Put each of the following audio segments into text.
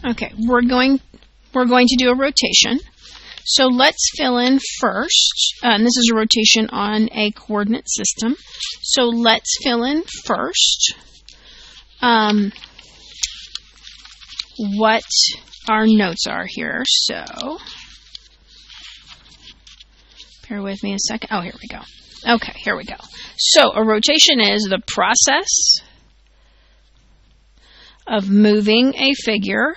Okay, we're going to do a rotation. So let's fill in first, and this is a rotation on a coordinate system. So let's fill in first what our notes are here. So bear with me a second. Oh, here we go. Okay, here we go. So a rotation is the process of moving a figure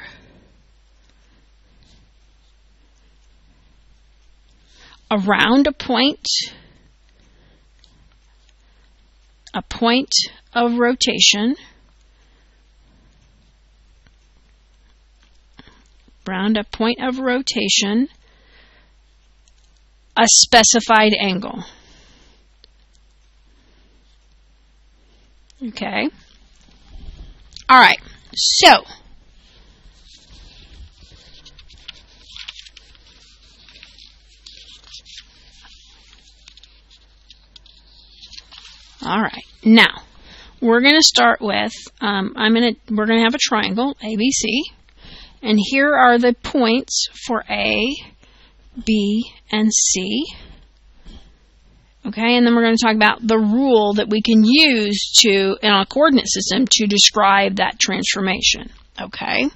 around a point of rotation, around a point of rotation, a specified angle. Okay. All right. So all right. Now we're going to start with we're going to have a triangle ABC, and here are the points for A, B, and C. Okay, and then we're going to talk about the rule that we can use in a coordinate system to describe that transformation. Okay.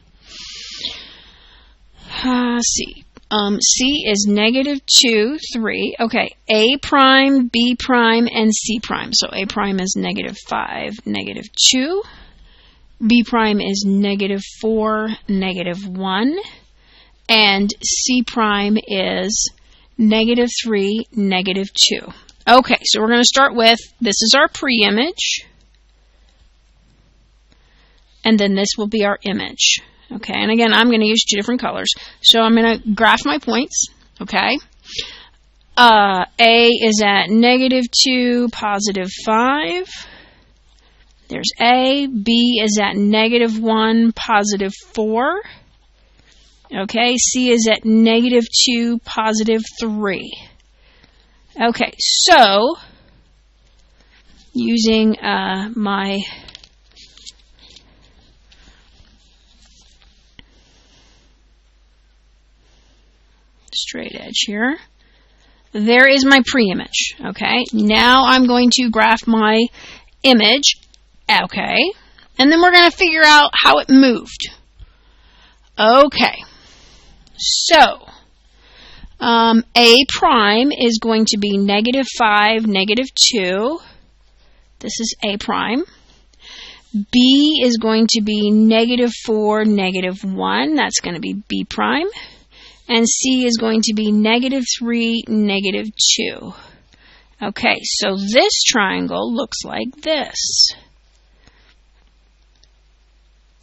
C. C is -2, 3. Okay, A prime, B prime, and C prime. So A prime is -5, -2. B prime is -4, -1. And C prime is -3, -2. Okay, so we're going to start with, this is our pre-image, and then this will be our image. Okay, and again, I'm going to use 2 different colors. So I'm going to graph my points. Okay, A is at -2, +5. There's A. B is at -1, +4. Okay, C is at -2, +3. Okay, so using my straight edge here, there is my pre-image. Okay, now I'm going to graph my image. Okay, and then we're going to figure out how it moved. Okay, so A prime is going to be -5, -2. This is A prime. B is going to be -4, -1. That's going to be B prime. And C is going to be -3, -2. Okay, so this triangle looks like this.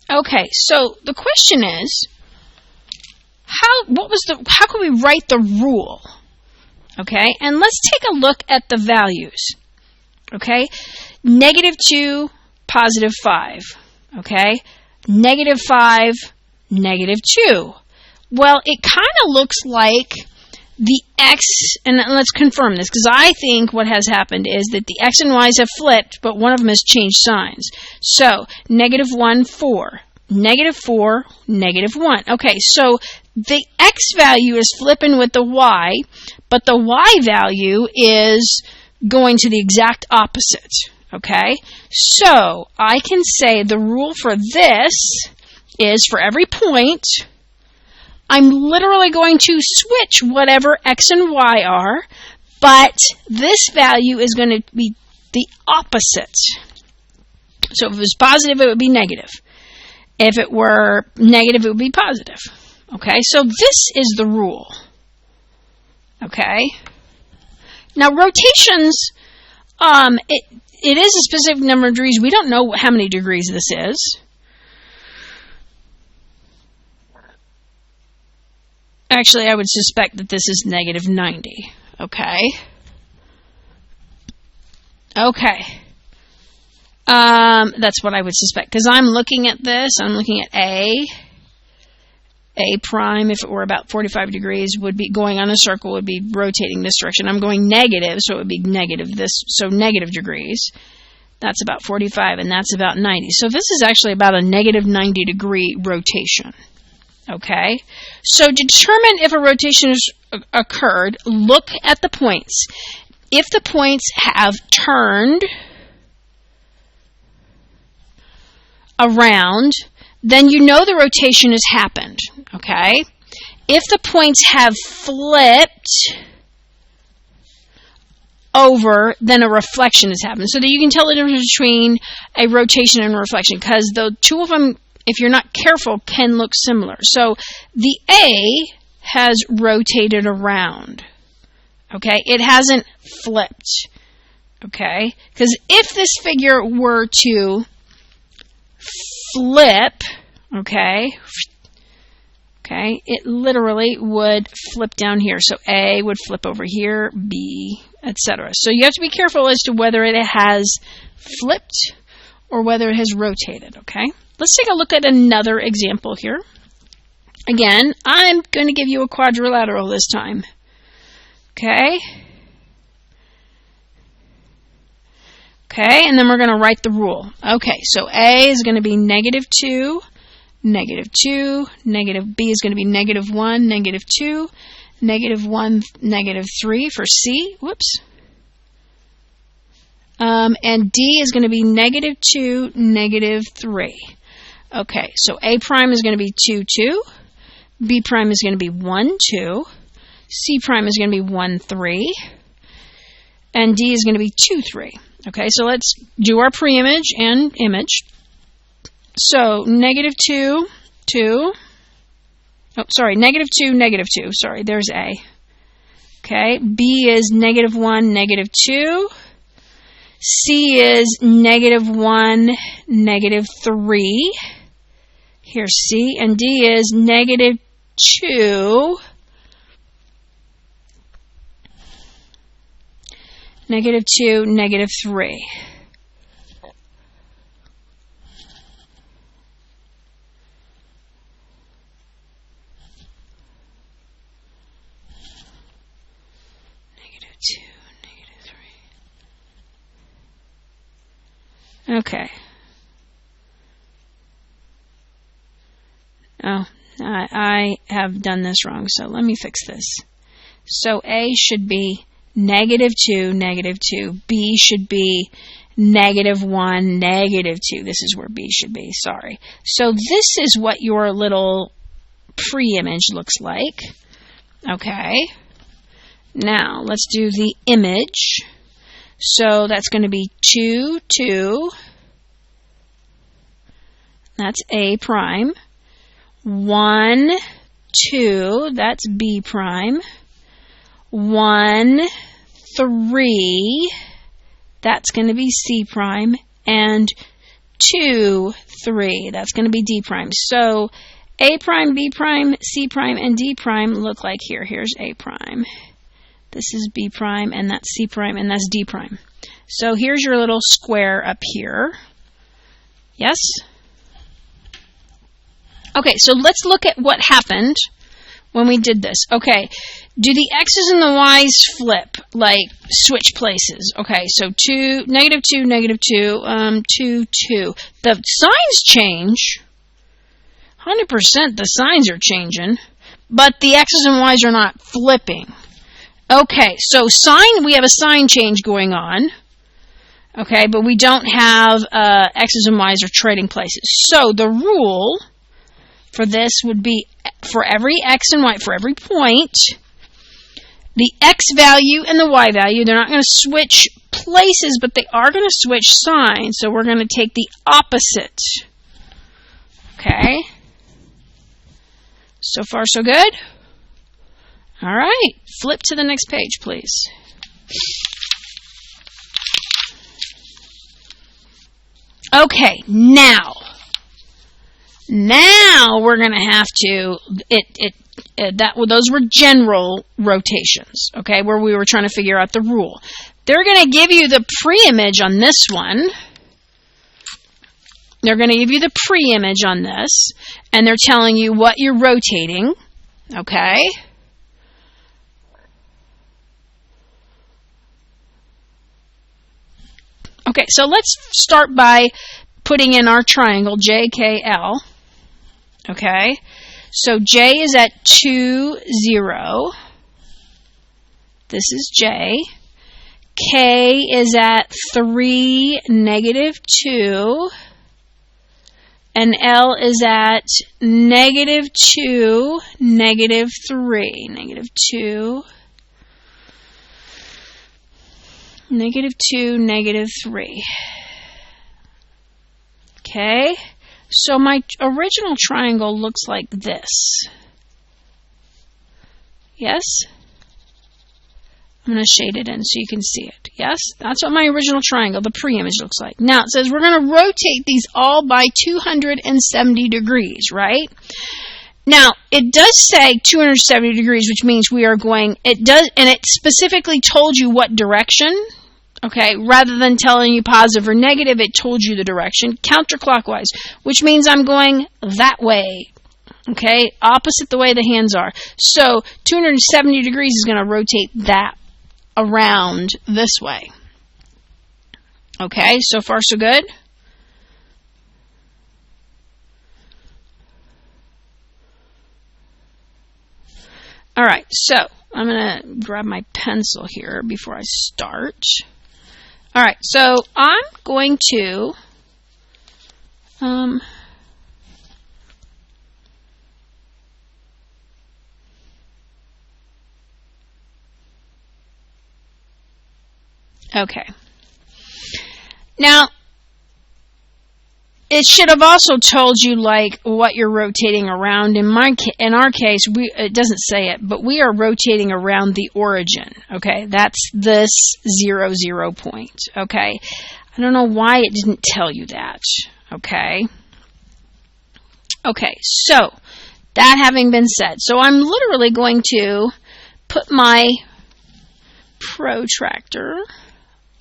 Okay, so the question is, how can we write the rule? Okay, and let's take a look at the values. Okay, -2, +5. Okay, -5, -2. Well, it kind of looks like the x, and let's confirm this, because I think what has happened is that the x and y's have flipped, but one of them has changed signs. So, -1, 4. -4, -1. Okay, so the x value is flipping with the y, but the y value is going to the exact opposite. Okay, so I can say the rule for this is for every point, I'm literally going to switch whatever x and y are, but this value is going to be the opposite. So if it was positive, it would be negative. If it were negative, it would be positive. Okay, so this is the rule. Okay. Now rotations, it is a specific number of degrees. We don't know how many degrees this is. Actually, I would suspect that this is -90. Okay. Okay. That's what I would suspect, because I'm looking at this. I'm looking at A prime, if it were about 45 degrees, would be going on a circle, would be rotating this direction. I'm going negative, so it would be negative this, so negative degrees. That's about 45, and that's about 90. So this is actually about a -90 degree rotation. Okay, so to determine if a rotation has occurred, look at the points. If the points have turned around, then you know the rotation has happened. Okay, if the points have flipped over, then a reflection has happened. So that you can tell the difference between a rotation and a reflection, because the two of them, if you're not careful, can look similar. So the A has rotated around. Okay, it hasn't flipped. Okay, because if this figure were to flip, okay, it literally would flip down here. So A would flip over here, B, etc. So you have to be careful as to whether it has flipped or whether it has rotated. Okay, let's take a look at another example here. Again, I'm going to give you a quadrilateral this time. Okay. Okay, and then we're going to write the rule. Okay, so A is going to be -2, -2, B is going to be -1, -2, -1, -3 for C. Whoops. And D is going to be -2, -3. Okay, so A prime is going to be 2, 2. B prime is going to be 1, 2. C prime is going to be 1, 3. And D is going to be 2, 3. Okay, so let's do our pre-image and image. So -2, 2. Oh, sorry, -2, -2. Sorry, there's A. Okay, B is -1, -2. C is -1, -3. Here's C. And D is -2, -2, -3. Okay. Oh, I have done this wrong, so let me fix this. So A should be -2, -2. B should be -1, -2. This is where B should be, sorry. So this is what your little pre-image looks like. Okay. Now, let's do the image. So that's going to be 2, 2. That's A prime. 1, 2. That's B prime. 1, 3. That's going to be C prime. And 2, 3. That's going to be D prime. So A prime, B prime, C prime, and D prime look like here. Here's A prime. This is B prime, and that's C prime, and that's D prime. So here's your little square up here. Yes? Okay, so let's look at what happened when we did this. Okay, do the X's and the Y's flip, like switch places? Okay, so -2, -2, 2, 2. The signs change. 100% the signs are changing, but the X's and Y's are not flipping. Okay, so we have a sign change going on. Okay, but we don't have X's and Y's are trading places. So the rule for this would be for every X and Y, for every point, the X value and the Y value, they're not going to switch places, but they are going to switch signs. So we're going to take the opposite. Okay. So far, so good? All right. Flip to the next page, please. Okay, now we're going to have to, those were general rotations, okay, where we were trying to figure out the rule. They're going to give you the pre-image on this one. They're going to give you the pre-image on this, and they're telling you what you're rotating, okay? Okay, so let's start by putting in our triangle, JKL. Okay, So J is at 2, 0. This is J. K is at 3, negative 2. And L is at negative 2, negative 3. Negative 2, negative 2, negative 3. Okay, so my original triangle looks like this. Yes? I'm going to shade it in so you can see it. Yes? That's what my original triangle, the pre-image, looks like. Now, it says we're going to rotate these all by 270 degrees, right? Now, it does say 270 degrees, which means we are going, and it specifically told you what direction, okay? Rather than telling you positive or negative, it told you the direction, counterclockwise, which means I'm going that way. Okay, opposite the way the hands are. So 270 degrees is going to rotate that around this way. Okay, so far so good? All right, so I'm going to grab my pencil here before I start. All right, so I'm going to okay. Now, it should have also told you like what you're rotating around. In our case, it doesn't say it, but we are rotating around the origin. Okay, that's this 0, 0 point. Okay, I don't know why it didn't tell you that. Okay. Okay, so that having been said, so I'm literally going to put my protractor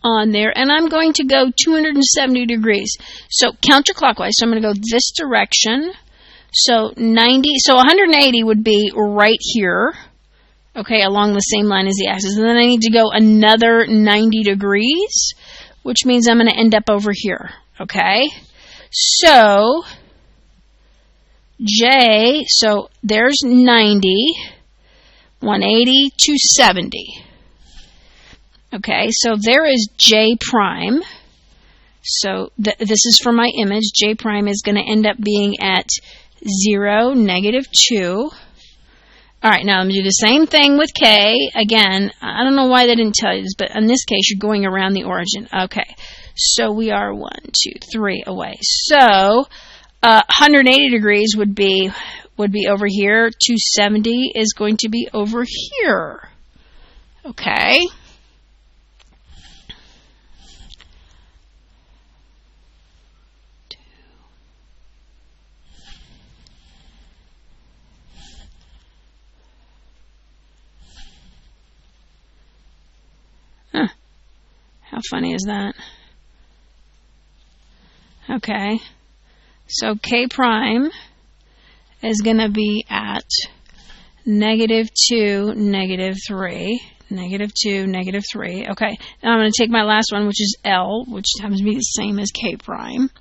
on there, and I'm going to go 270 degrees. So counterclockwise, so I'm going to go this direction. So 180 would be right here, okay, along the same line as the axis. And then I need to go another 90 degrees, which means I'm going to end up over here, okay? So J, so there's 90, 180, 270. Okay, so there is J prime. So this is for my image. J prime is going to end up being at 0, negative 2. All right, now I'm going to do the same thing with K. Again, I don't know why they didn't tell you this, but in this case, you're going around the origin. Okay, so we are 1, 2, 3 away. So 180 degrees would be over here. 270 is going to be over here. Okay. How funny is that? Okay, so K prime is going to be at negative 2, negative 3. Negative 2, negative 3. Okay, now I'm going to take my last one, which is L, which happens to be the same as K prime.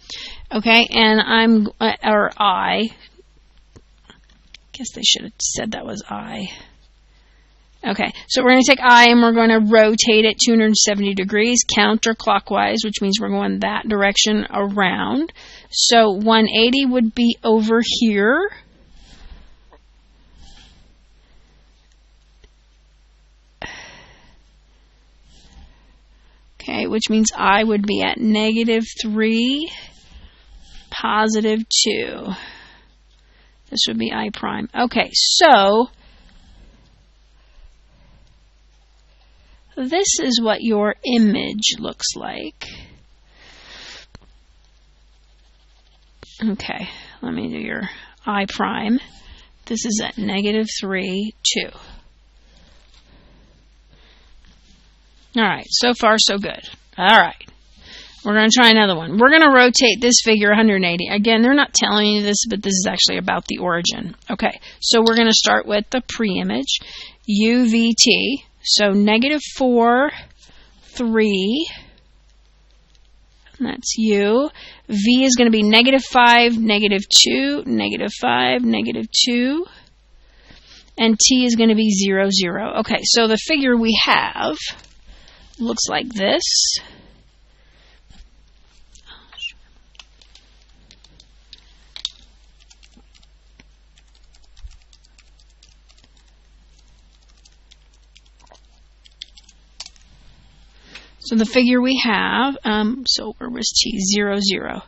Okay, and or I. Guess they should have said that was I. Okay, so we're going to take I and we're going to rotate it 270 degrees counterclockwise, which means we're going that direction around. So 180 would be over here. Okay, which means I would be at negative 3, positive 2. This would be I prime. Okay, so this is what your image looks like. Okay, let me do your I prime. This is at negative 3, 2. All right, so far so good. All right, we're going to try another one. We're going to rotate this figure 180. Again, they're not telling you this, but this is actually about the origin. Okay, so we're going to start with the pre-image, UVT. So negative 4, 3. That's U. V is going to be -5, -2, -5, -2. And T is going to be 0, 0. Okay, so the figure we have looks like this. So the figure we have, so where was T? 0, 0.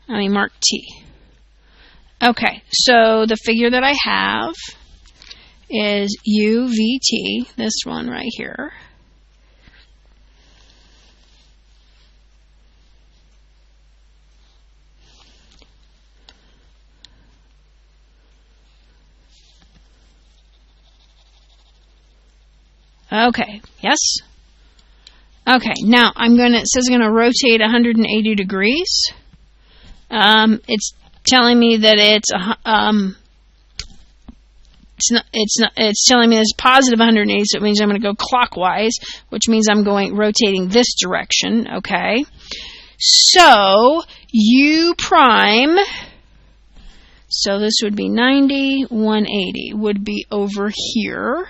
Let me mark T. Okay, so the figure that I have is UVT, this one right here. Okay, yes? Okay, now it says I'm going to rotate 180 degrees. It's telling me that it's telling me it's positive 180, so it means I'm going to go clockwise, which means I'm rotating this direction, okay? So, U prime, so this would be 90, 180, would be over here.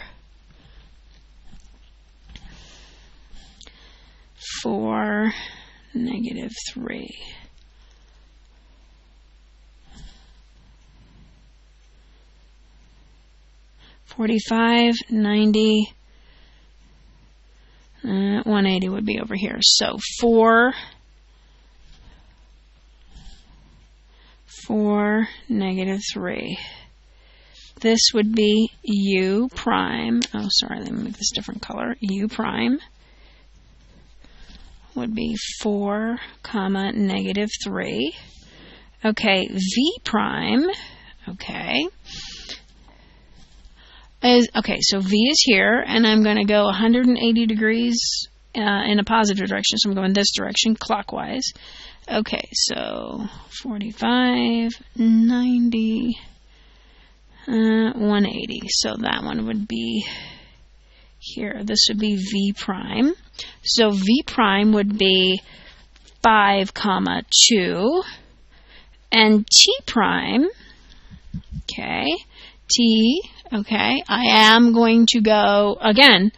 4, -3. $45, 90, 180 would be over here. So 4, -3. This would be U prime. Oh, sorry, let me make this different color. U prime would be 4, -3. Okay, V prime, okay, so V is here, and I'm going to go 180 degrees in a positive direction, so I'm going this direction, clockwise. Okay, so 45, 90, 180, so that one would be here. This would be V prime. So V prime would be 5, 2, and T prime, okay, T, okay, I am going to go, again,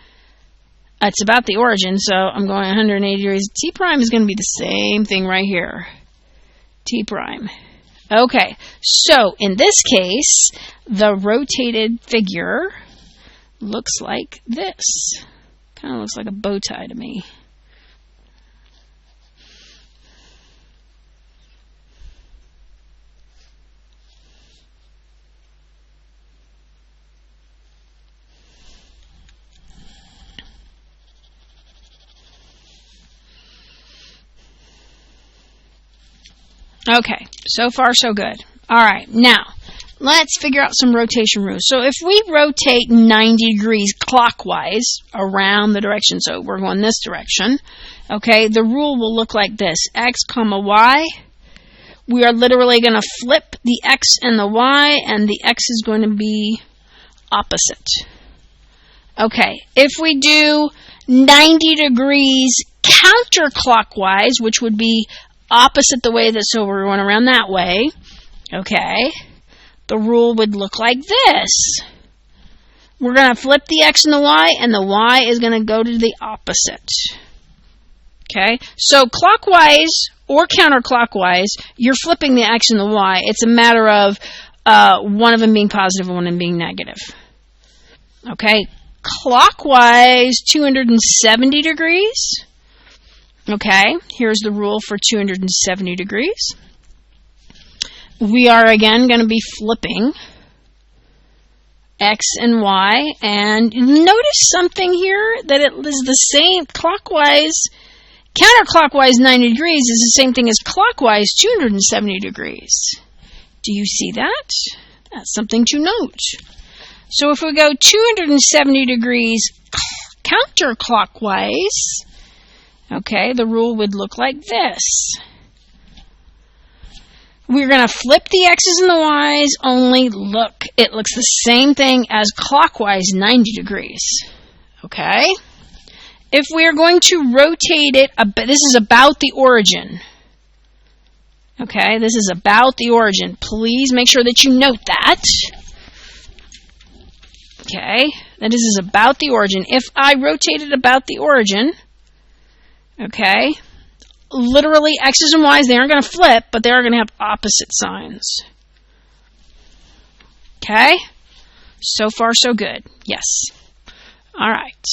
it's about the origin, so I'm going 180 degrees. T prime is going to be the same thing right here. T prime. Okay, so in this case, the rotated figure looks like this. Kind of looks like a bow tie to me. Okay, so far so good. All right, now let's figure out some rotation rules. So if we rotate 90 degrees clockwise around the direction, so we're going this direction, okay, the rule will look like this. X, Y. We are literally going to flip the X and the Y, and the X is going to be opposite. Okay, if we do 90 degrees counterclockwise, which would be opposite the way that, so we're going around that way, okay, the rule would look like this. We're going to flip the X and the Y is going to go to the opposite. Okay, so clockwise or counterclockwise, you're flipping the X and the Y. It's a matter of one of them being positive and one of them being negative. Okay, clockwise 270 degrees. Okay, here's the rule for 270 degrees. We are again going to be flipping X and Y, and notice something here, that it is the same clockwise, counterclockwise 90 degrees is the same thing as clockwise 270 degrees. Do you see that? That's something to note. So if we go 270 degrees counterclockwise, okay, the rule would look like this. We're going to flip the X's and the Y's, only look, it looks the same thing as clockwise 90 degrees. Okay? If we are going to rotate it, this is about the origin. Okay, this is about the origin. Please make sure that you note that. Okay, that this is about the origin. If I rotate it about the origin, okay, literally x's and y's, they aren't going to flip, but they are going to have opposite signs. Okay, so far so good. Yes. All right.